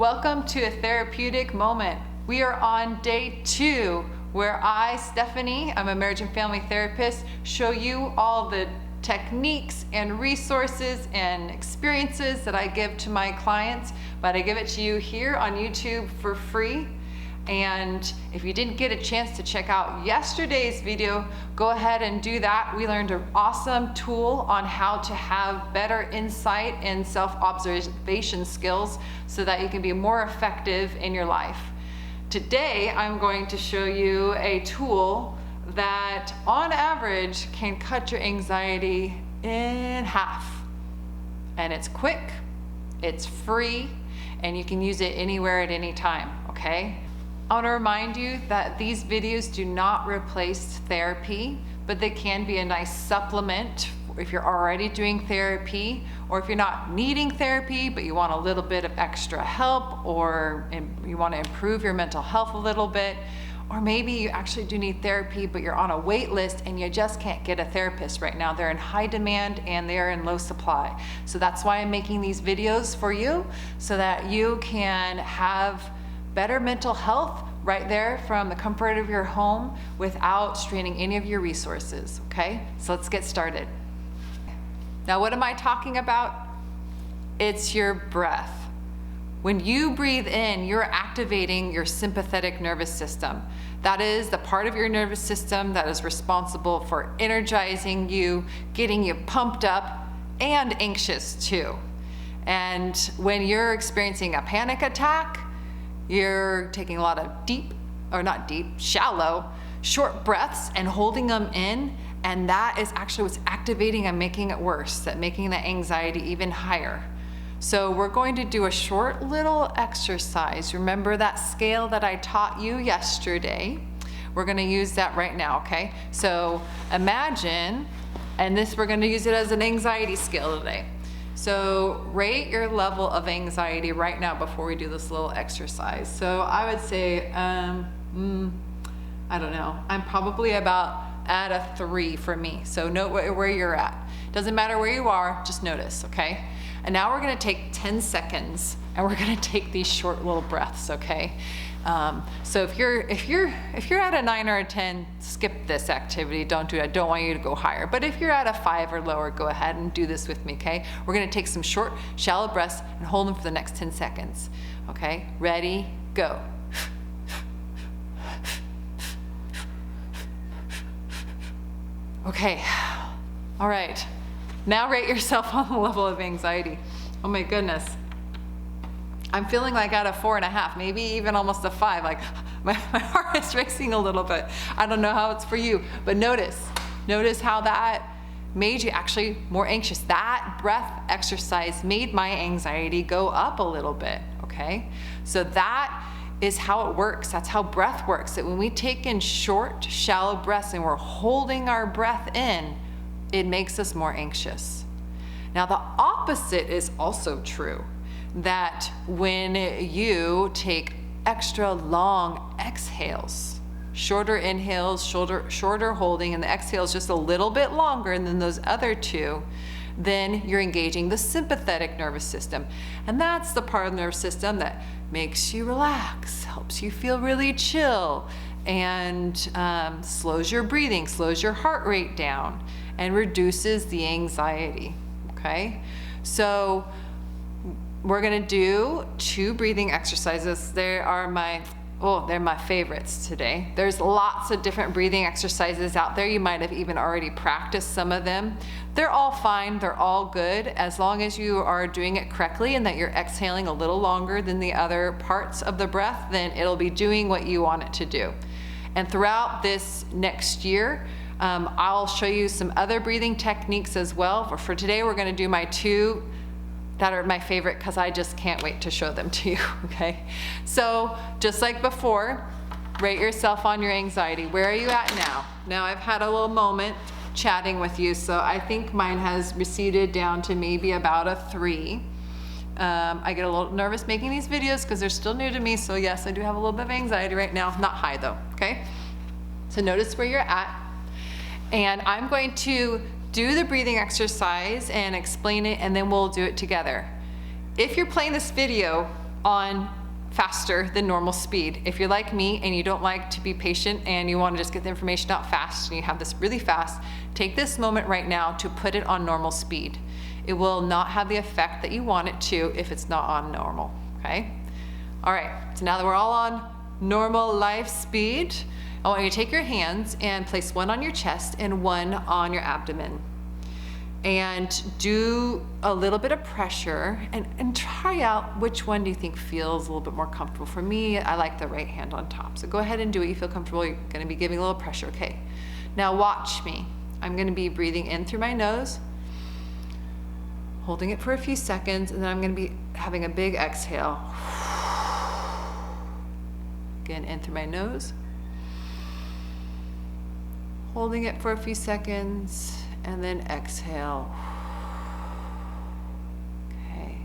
Welcome to a therapeutic moment. We are on day 2 where I, Stephanie, I'm a marriage and family therapist, show you all the techniques and resources and experiences that I give to my clients, but I give it to you here on YouTube for free. And if you didn't get a chance to check out yesterday's video, go ahead and do that. We learned an awesome tool on how to have better insight and self-observation skills so that you can be more effective in your life. Today, I'm going to show you a tool that on average can cut your anxiety in half. And it's quick, it's free, and you can use it anywhere at any time, okay? I want to remind you that these videos do not replace therapy, but they can be a nice supplement if you're already doing therapy, or if you're not needing therapy, but you want a little bit of extra help, or you want to improve your mental health a little bit, or maybe you actually do need therapy, but you're on a wait list and you just can't get a therapist right now. They're in high demand and they're in low supply. So that's why I'm making these videos for you, so that you can have better mental health right there from the comfort of your home without straining any of your resources, okay? So let's get started. Now, what am I talking about? It's your breath. When you breathe in, you're activating your sympathetic nervous system. That is the part of your nervous system that is responsible for energizing you, getting you pumped up, and anxious too. And when you're experiencing a panic attack, you're taking a lot of shallow, short breaths and holding them in, and that is actually what's activating and making it worse, making the anxiety even higher. So we're going to do a short little exercise. Remember that scale that I taught you yesterday? We're gonna use that right now, okay? So imagine, and we're gonna use it as an anxiety scale today. So rate your level of anxiety right now before we do this little exercise. So I would say, I don't know, I'm probably about at a 3 for me. So note where you're at. Doesn't matter where you are, just notice, okay? And now we're gonna take 10 seconds and we're gonna take these short little breaths, okay? So if you're at a 9 or a 10, skip this activity. Don't do it. I don't want you to go higher. But if you're at a 5 or lower, go ahead and do this with me, okay? We're gonna take some short, shallow breaths and hold them for the next 10 seconds. Okay, ready, go. Okay, all right. Now rate yourself on the level of anxiety. Oh my goodness. I'm feeling like at a 4.5, maybe even almost a 5. Like my heart is racing a little bit. I don't know how it's for you, but notice how that made you actually more anxious. That breath exercise made my anxiety go up a little bit, okay? So that is how it works. That's how breath works. That when we take in short, shallow breaths and we're holding our breath in, it makes us more anxious. Now the opposite is also true. That when you take extra long exhales, shorter inhales, shorter holding, and the exhales just a little bit longer than those other two, then you're engaging the sympathetic nervous system. And that's the part of the nervous system that makes you relax, helps you feel really chill, and slows your breathing, slows your heart rate down, and reduces the anxiety, okay? So we're gonna do 2 breathing exercises. They're my favorites today. There's lots of different breathing exercises out there. You might have even already practiced some of them. They're all fine, they're all good, as long as you are doing it correctly and that you're exhaling a little longer than the other parts of the breath, then it'll be doing what you want it to do. And throughout this next year, I'll show you some other breathing techniques as well. But for today, we're gonna do my 2 that are my favorite because I just can't wait to show them to you, okay? So just like before, rate yourself on your anxiety. Where are you at now? Now I've had a little moment chatting with you, so I think mine has receded down to maybe about a 3. I get a little nervous making these videos because they're still new to me, so yes, I do have a little bit of anxiety right now. Not high though, okay? So notice where you're at, and I'm going to do the breathing exercise and explain it, and then we'll do it together. If you're playing this video on faster than normal speed. If you're like me and you don't like to be patient and you want to just get the information out fast and you have this really fast, take this moment right now to put it on normal speed. It will not have the effect that you want it to if it's not on normal, okay? All right, so now that we're all on normal life speed, I want you to take your hands and place one on your chest and one on your abdomen. And do a little bit of pressure and try out which one do you think feels a little bit more comfortable. For me, I like the right hand on top. So go ahead and do what you feel comfortable. You're gonna be giving a little pressure, okay? Now watch me. I'm gonna be breathing in through my nose, holding it for a few seconds, and then I'm gonna be having a big exhale. Again, in through my nose, holding it for a few seconds, and then exhale. Okay.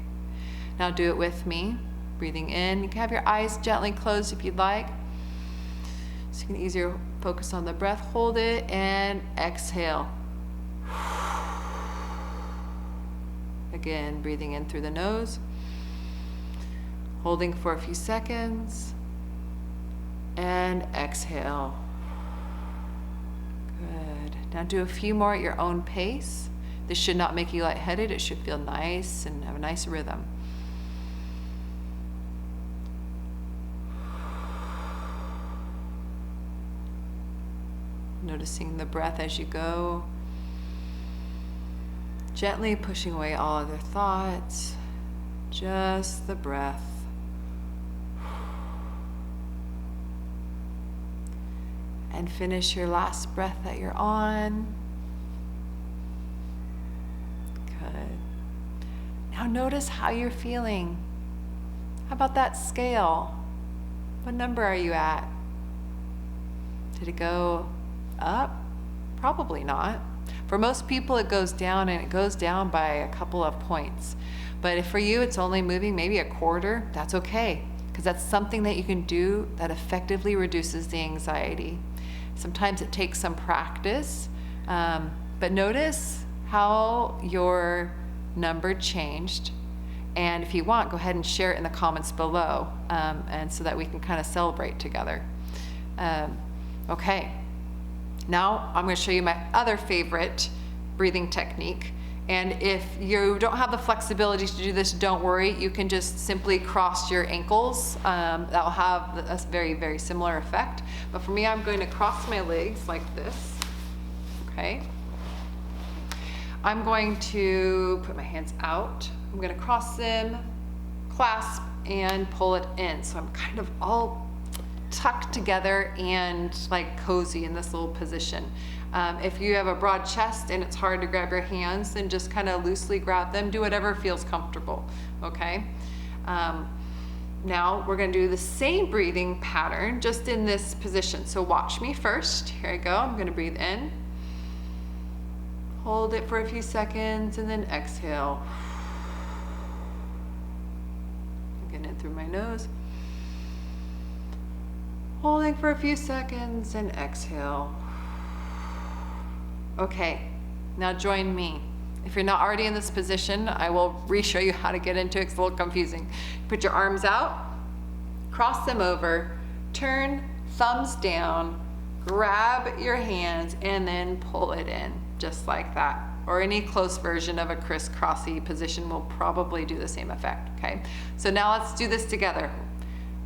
Now do it with me. Breathing in. You can have your eyes gently closed if you'd like. So you can easier focus on the breath. Hold it and exhale. Again, breathing in through the nose. Holding for a few seconds. And exhale. Good. Now do a few more at your own pace. This should not make you lightheaded. It should feel nice and have a nice rhythm. Noticing the breath as you go. Gently pushing away all other thoughts. Just the breath. And finish your last breath that you're on. Good. Now notice how you're feeling. How about that scale? What number are you at? Did it go up? Probably not. For most people it goes down, and it goes down by a couple of points. But if for you it's only moving maybe a quarter, that's okay, because that's something that you can do that effectively reduces the anxiety. Sometimes it takes some practice, but notice how your number changed. And if you want, go ahead and share it in the comments below, and so that we can kind of celebrate together. Okay, now I'm going to show you my other favorite breathing technique. And if you don't have the flexibility to do this, don't worry. You can just simply cross your ankles. That will have a very, very similar effect. But for me, I'm going to cross my legs like this, okay? I'm going to put my hands out. I'm going to cross them, clasp, and pull it in. So I'm kind of all tucked together and like cozy in this little position. If you have a broad chest and it's hard to grab your hands, then just kind of loosely grab them. Do whatever feels comfortable, okay? Now we're going to do the same breathing pattern, just in this position. So watch me first. Here I go. I'm going to breathe in. Hold it for a few seconds and then exhale. Again, in through my nose. Holding for a few seconds and exhale. Okay, now join me. If you're not already in this position, I will re-show you how to get into it. It's a little confusing. Put your arms out, cross them over, turn, thumbs down, grab your hands, and then pull it in, just like that. Or any close version of a crisscrossy position will probably do the same effect, okay? So now let's do this together.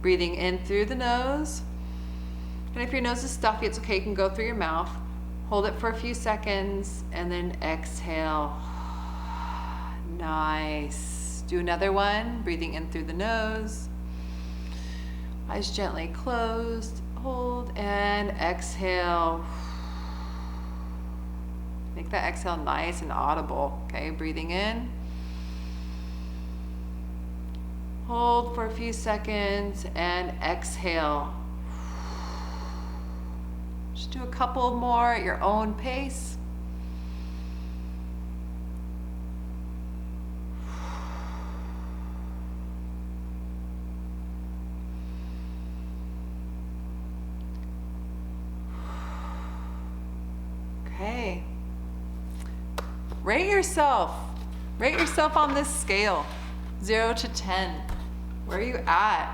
Breathing in through the nose. And if your nose is stuffy, it's okay, you can go through your mouth. Hold it for a few seconds and then exhale. Nice. Do another one, breathing in through the nose. Eyes gently closed. Hold and exhale. Make that exhale nice and audible. Okay, breathing in. Hold for a few seconds and exhale. Just do a couple more at your own pace. Okay. Rate yourself. Rate yourself on this scale, 0 to 10. Where are you at?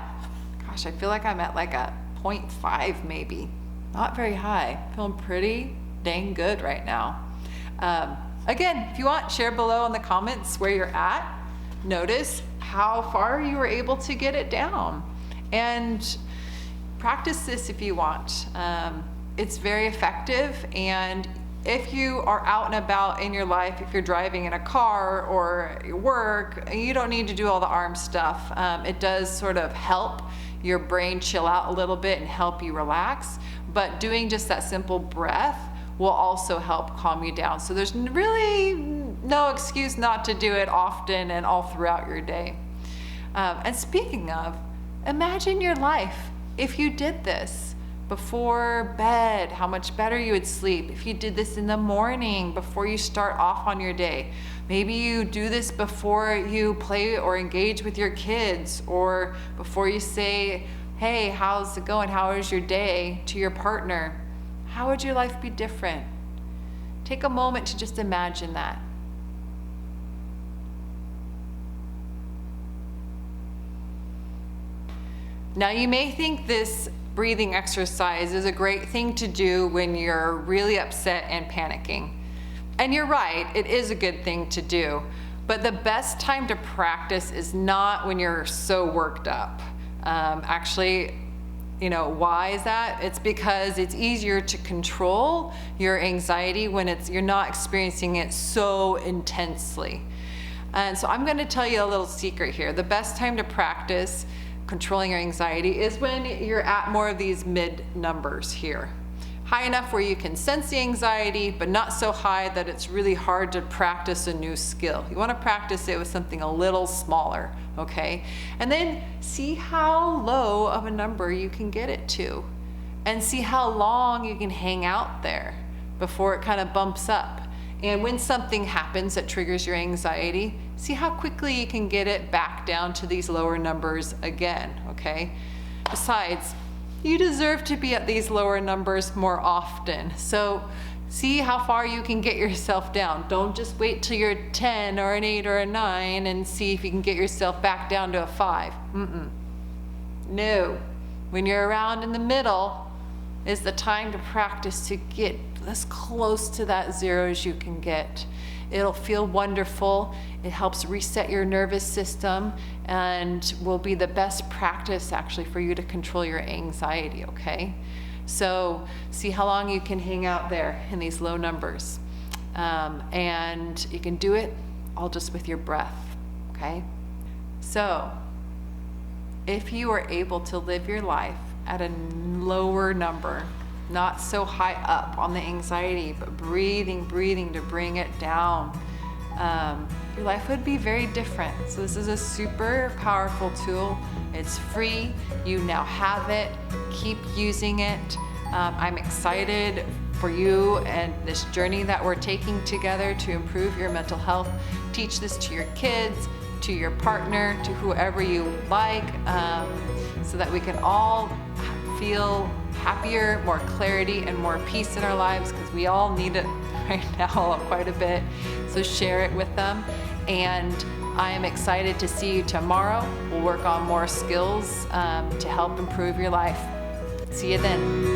Gosh, I feel like I'm at like a 0.5 maybe. Not very high. Feeling pretty dang good right now. Again, if you want, share below in the comments where you're at. Notice how far you were able to get it down. And practice this if you want. It's very effective, and if you are out and about in your life, if you're driving in a car or your work, you don't need to do all the arm stuff. It does sort of help your brain chill out a little bit and help you relax, but doing just that simple breath will also help calm you down. So there's really no excuse not to do it often and all throughout your day. And speaking of, imagine your life if you did this before bed, how much better you would sleep. If you did this in the morning before you start off on your day. Maybe you do this before you play or engage with your kids, or before you say, hey, how's it going? How is your day to your partner? How would your life be different? Take a moment to just imagine that. Now you may think this breathing exercise is a great thing to do when you're really upset and panicking. And you're right, it is a good thing to do. But the best time to practice is not when you're so worked up. Actually, why is that? It's because it's easier to control your anxiety when you're not experiencing it so intensely. And so I'm going to tell you a little secret here. The best time to practice controlling your anxiety is when you're at more of these mid numbers here. High enough where you can sense the anxiety, but not so high that it's really hard to practice a new skill. You want to practice it with something a little smaller, okay? And then see how low of a number you can get it to, and see how long you can hang out there before it kind of bumps up. And when something happens that triggers your anxiety, see how quickly you can get it back down to these lower numbers again, okay? Besides, you deserve to be at these lower numbers more often. So see how far you can get yourself down. Don't just wait till you're 10 or an 8 or a 9 and see if you can get yourself back down to a 5. No. When you're around in the middle is the time to practice to get as close to that 0 as you can get. It'll feel wonderful. It helps reset your nervous system and will be the best practice actually for you to control your anxiety, okay? So see how long you can hang out there in these low numbers. And you can do it all just with your breath, okay? So if you are able to live your life at a lower number, not so high up on the anxiety, but breathing to bring it down, your life would be very different. So this is a super powerful tool. It's free. You now have it. Keep using it. I'm excited for you and this journey that we're taking together to improve your mental health. Teach this to your kids, to your partner, to whoever you like, so that we can all feel happier, more clarity, and more peace in our lives, because we all need it right now quite a bit. So share it with them. And I am excited to see you tomorrow. We'll work on more skills to help improve your life. See you then.